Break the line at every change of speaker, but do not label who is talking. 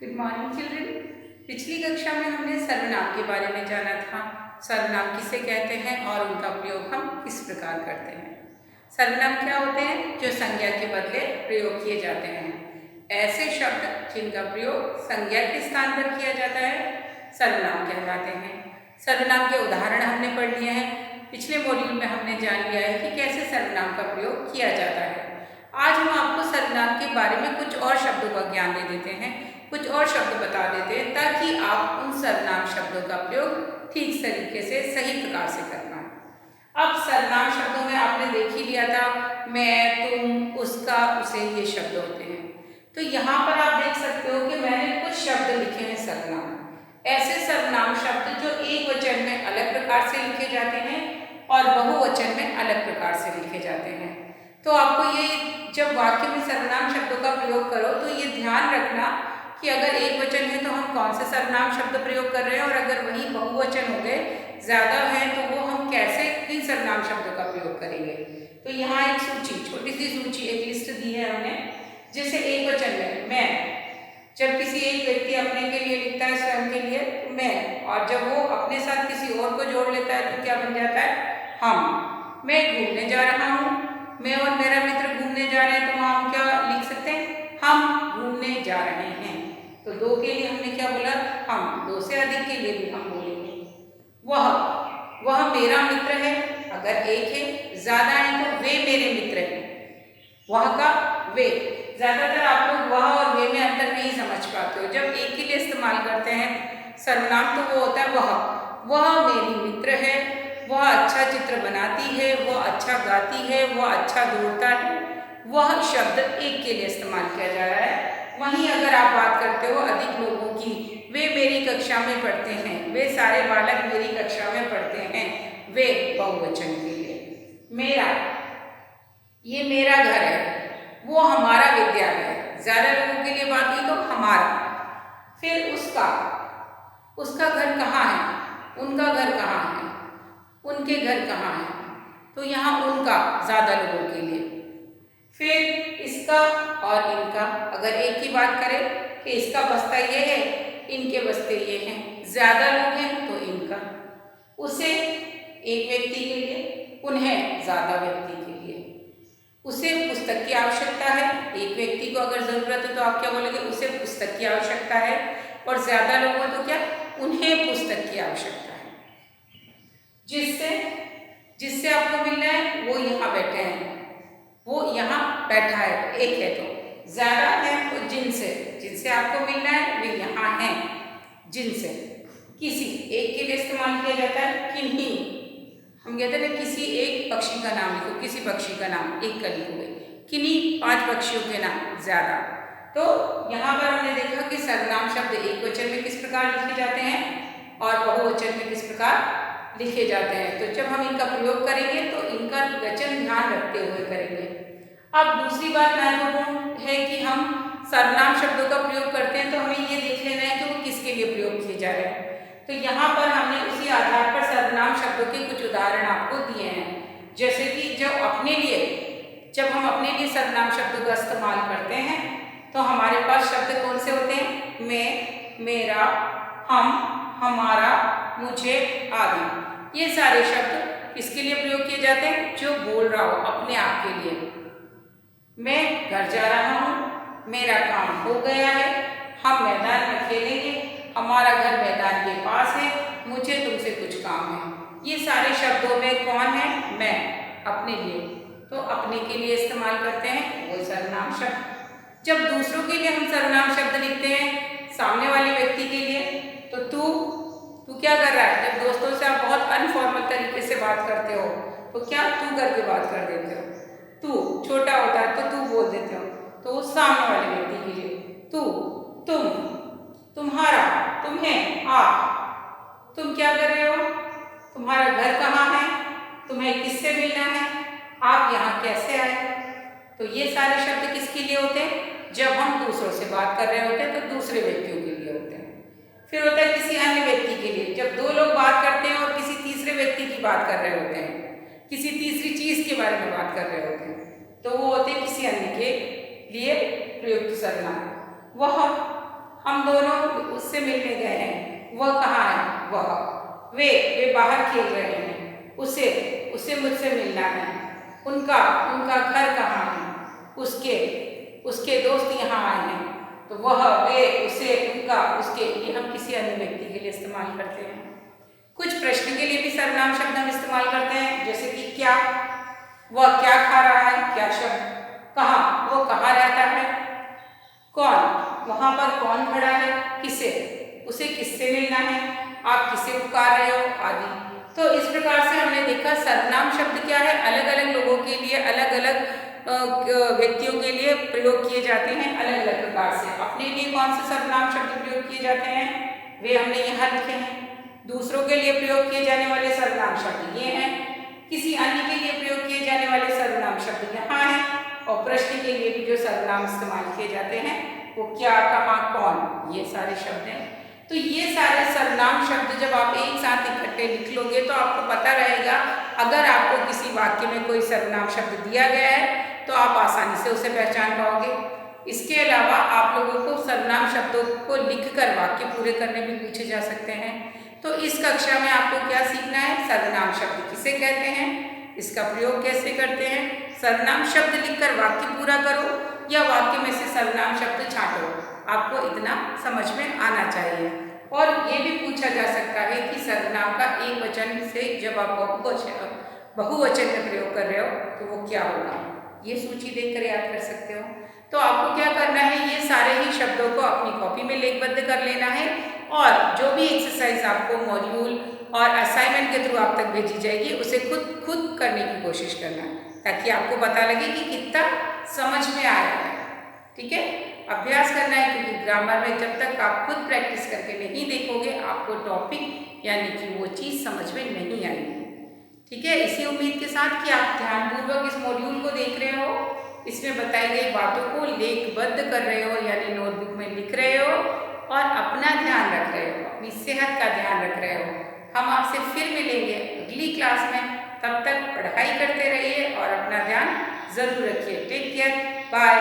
Good morning children. पिछली कक्षा में हमने सर्वनाम के बारे में जाना था। सर्वनाम किसे कहते हैं और उनका प्रयोग हम किस प्रकार करते हैं। सर्वनाम क्या होते हैं? जो संज्ञा के बदले प्रयोग किए जाते हैं। ऐसे शब्द जिनका प्रयोग संज्ञा के स्थान पर किया जाता है सर्वनाम कहलाते हैं। सर्वनाम के उदाहरण हमने पढ़ लिए हैं। पिछले मॉड्यूल में हमने जान लिया है कि कैसे सर्वनाम का प्रयोग किया जाता है। आज हम आपको सर्वनाम के बारे में कुछ और शब्दों का ज्ञान दे देते हैं, कुछ और शब्द बता देते हैं ताकि आप उन सर्वनाम शब्दों का प्रयोग ठीक तरीके से सही प्रकार से कर पाएं। अब सर्वनाम शब्दों में आपने देख ही लिया था, मैं, तुम, उसका, उसे, ये शब्द होते हैं। तो यहाँ पर आप देख सकते हो कि मैंने कुछ शब्द लिखे हैं सर्वनाम। ऐसे सर्वनाम शब्द जो एक वचन में अलग प्रकार से लिखे जाते हैं और बहुवचन में अलग प्रकार से लिखे जाते हैं। तो आपको ये जब वाक्य में सर्वनाम शब्दों का प्रयोग करो तो ये ध्यान रखना कि अगर एक वचन है तो हम कौन से सर्वनाम शब्द प्रयोग कर रहे हैं, और अगर वही बहुवचन हो गए, ज़्यादा है, तो वो हम कैसे किन सर्वनाम शब्दों का प्रयोग करेंगे। तो यहाँ एक सूची, छोटी सी सूची, एक लिस्ट दी है हमने। जैसे एक वचन में मैं, जब किसी एक व्यक्ति अपने के लिए लिखता है, स्वयं के लिए, तो मैं, और जब वो अपने साथ किसी और को जोड़ लेता है तो क्या बन जाता है? हम। मैं घूमने जा रहा हूँ, मैं और मेरा मित्र घूमने जा रहे हैं, तो वहाँ हम क्या लिख सकते हैं? हम घूमने जा रहे हैं। तो दो के लिए हमने क्या बोला? हम। दो से अधिक के लिए भी हम बोलेंगे वह मेरा मित्र है। अगर एक है, ज्यादा है तो वे मेरे मित्र हैं। वह का वे, ज्यादातर आप लोग वह और वे में अंतर नहीं समझ पाते हो। जब एक के लिए इस्तेमाल करते हैं सर्वनाम तो वो होता है वह मेरी मित्र है, वह अच्छा चित्र बनाती है, वह अच्छा गाती है, वह अच्छा दौड़ता है। वह शब्द एक के लिए इस्तेमाल किया जा रहा है। वहीं अगर आप बात करते हो अधिक लोगों की, वे मेरी कक्षा में पढ़ते हैं, वे सारे बालक मेरी कक्षा में पढ़ते हैं, वे बहुवचन के लिए। मेरा, ये मेरा घर है, वो हमारा विद्यालय है, ज्यादा लोगों के लिए बात हुई तो हमारा। फिर उसका घर कहाँ है, उनका घर कहाँ है, उनके घर कहाँ है, तो यहाँ उनका ज्यादा लोगों के लिए। फिर इसका और इनका, अगर एक की बात करें कि इसका बस्ता ये है, इनके बस्ते ये हैं, ज्यादा लोग हैं तो इनका। उसे एक व्यक्ति के लिए, उन्हें ज्यादा व्यक्ति के लिए। उसे पुस्तक की आवश्यकता है, एक व्यक्ति को अगर जरूरत है तो आप क्या बोलेंगे? उसे पुस्तक की आवश्यकता है। और ज्यादा लोग हैं तो क्या? उन्हें पुस्तक की आवश्यकता है। जिससे आपको मिलना है वो यहाँ बैठे हैं, वो यहाँ बैठा है, एक है तो। ज्यादा है तो जिनसे आपको मिलना है वे यहाँ हैं, जिनसे। किसी एक के लिए इस्तेमाल किया जाता है किन्हीं। हम कहते हैं किसी एक पक्षी का नाम लिखो, किसी पक्षी का नाम एक का लिखोगे, किन्हीं 5 पक्षियों के नाम, ज्यादा। तो यहाँ पर हमने देखा कि सर्वनाम शब्द एक वचन में किस प्रकार लिखे जाते हैं और बहुवचन में किस प्रकार लिखे जाते हैं। तो जब हम इनका प्रयोग करेंगे तो इनका वचन ध्यान रखते हुए करेंगे। अब दूसरी बात महत्वपूर्ण है कि हम सर्वनाम शब्दों का प्रयोग करते हैं तो हमें ये देख लेना है कि वो किसके लिए प्रयोग किए जा रहे हैं। तो यहाँ पर हमने उसी आधार पर सर्वनाम शब्दों के कुछ उदाहरण आपको दिए हैं। जैसे कि जब हम अपने लिए सर्वनाम शब्दों का इस्तेमाल करते हैं तो हमारे पास शब्द कौन से होते हैं? मैं, मेरा, हम, हमारा, मुझे आदि। ये सारे शब्द किसके लिए प्रयोग किए जाते हैं? जो बोल रहा हो अपने आप के लिए। मैं घर जा रहा हूँ, मेरा काम हो गया है, हम मैदान में खेलेंगे, हमारा घर मैदान के पास है, मुझे तुमसे कुछ काम है। ये सारे शब्दों में कौन है? मैं, अपने लिए। तो अपने के लिए इस्तेमाल करते हैं वो सर्वनाम शब्द। जब दूसरों के लिए हम सर्वनाम शब्द लिखते हैं, सामने वाले व्यक्ति के लिए, तो तू क्या कर रहा है? जब दोस्तों से आप बहुत अनफॉर्मल तरीके से बात करते हो तो क्या तू करके बात कर देते हो। तू छोटा होता है तो तू बोल देते हो, तो सामने वाले व्यक्ति के लिए। तू, तुम, तुम्हारा, तुम्हें, आप। तुम क्या कर रहे हो? तुम्हारा घर कहाँ है? तुम्हें किससे मिलना है? आप यहाँ कैसे आए? तो ये सारे शब्द किसके लिए होते हैं? जब हम दूसरों से बात कर रहे होते हैं तो दूसरे व्यक्तियों के लिए होते हैं। फिर होता है किसी अन्य व्यक्ति के लिए, जब दो लोग बात करते हैं और किसी तीसरे व्यक्ति की बात कर रहे होते हैं, किसी तीसरी चीज के बारे में बात कर रहे होते हैं, तो वो होते हैं किसी अन्य के लिए प्रयुक्त सर्वनाम। वह हम दोनों उससे मिलने गए हैं। वह कहाँ है? वह। वे बाहर खेल रहे हैं। उसे मुझसे मिलना है। उनका घर कहाँ है? उसके दोस्त यहाँ आए हैं। तो वह, वे, उसे, उनका, उसके, ये हम किसी अन्य व्यक्ति के लिए इस्तेमाल करते हैं। कुछ प्रश्न के लिए भी सर्वनाम शब्द हम इस्तेमाल करते हैं, जैसे कि क्या, वह क्या खा रहा है, क्या शब्द। कहाँ, वो कहाँ रहता है। कौन, वहां पर कौन खड़ा है, किसे, उसे किससे मिलना है, आप किसे पुकार रहे हो, आदि। तो इस प्रकार से हमने देखा सर्वनाम शब्द क्या है, अलग अलग लोगों के लिए, अलग अलग व्यक्तियों के लिए प्रयोग किए जाते हैं अलग अलग प्रकार से। अपने लिए कौन से सर्वनाम शब्द प्रयोग किए जाते हैं, वे हमने यहाँ लिखे हैं। दूसरों के लिए प्रयोग किए जाने वाले सर्वनाम शब्द ये हैं। किसी अन्य के लिए प्रयोग किए जाने वाले सर्वनाम शब्द यहाँ हैं। और प्रश्न के लिए भी जो सर्वनाम इस्तेमाल किए जाते हैं वो क्या, कहाँ, कौन, ये सारे शब्द हैं। तो ये सारे सर्वनाम शब्द जब आप एक साथ इकट्ठे लिख लोगे तो आपको पता रहेगा, अगर आपको किसी वाक्य में कोई सर्वनाम शब्द दिया गया है तो आप आसानी से उसे पहचान पाओगे। इसके अलावा आप लोगों को सर्वनाम शब्दों को लिखकर वाक्य पूरे करने भी पूछे जा सकते हैं। तो इस कक्षा में आपको क्या सीखना है, सर्वनाम शब्द किसे कहते हैं, इसका प्रयोग कैसे करते हैं, सर्वनाम शब्द लिखकर वाक्य पूरा करो या वाक्य में से सर्वनाम शब्द छांटो, आपको इतना समझ में आना चाहिए। और ये भी पूछा जा सकता है कि सर्वनाम का एक वचन से जब आप बहुवचन में प्रयोग कर रहे हो तो वो क्या होगा, ये सूची देखकर याद कर सकते हो। तो आपको क्या करना है, ये सारे ही शब्दों को अपनी कॉपी में लेखबद्ध कर लेना है और जो भी एक्सरसाइज आपको मॉड्यूल और असाइनमेंट के थ्रू आप तक भेजी जाएगी उसे खुद करने की कोशिश करना, ताकि आपको पता लगे कि कितना समझ में आया है। ठीक है, अभ्यास करना है, क्योंकि ग्रामर में जब तक आप खुद प्रैक्टिस करके नहीं देखोगे आपको टॉपिक यानी कि वो चीज़ समझ में नहीं आएगी। ठीक है, इसी उम्मीद के साथ कि आप ध्यानपूर्वक इस मॉड्यूल को देख रहे हो, इसमें बताई गई बातों को लेखबद्ध कर रहे हो यानी नोटबुक में लिख रहे हो और अपना ध्यान रख रहे हो, अपनी सेहत का ध्यान रख रहे हो। हम आपसे फिर मिलेंगे अगली क्लास में, तब तक पढ़ाई करते रहिए और अपना ध्यान जरूर रखिए। Take care, bye.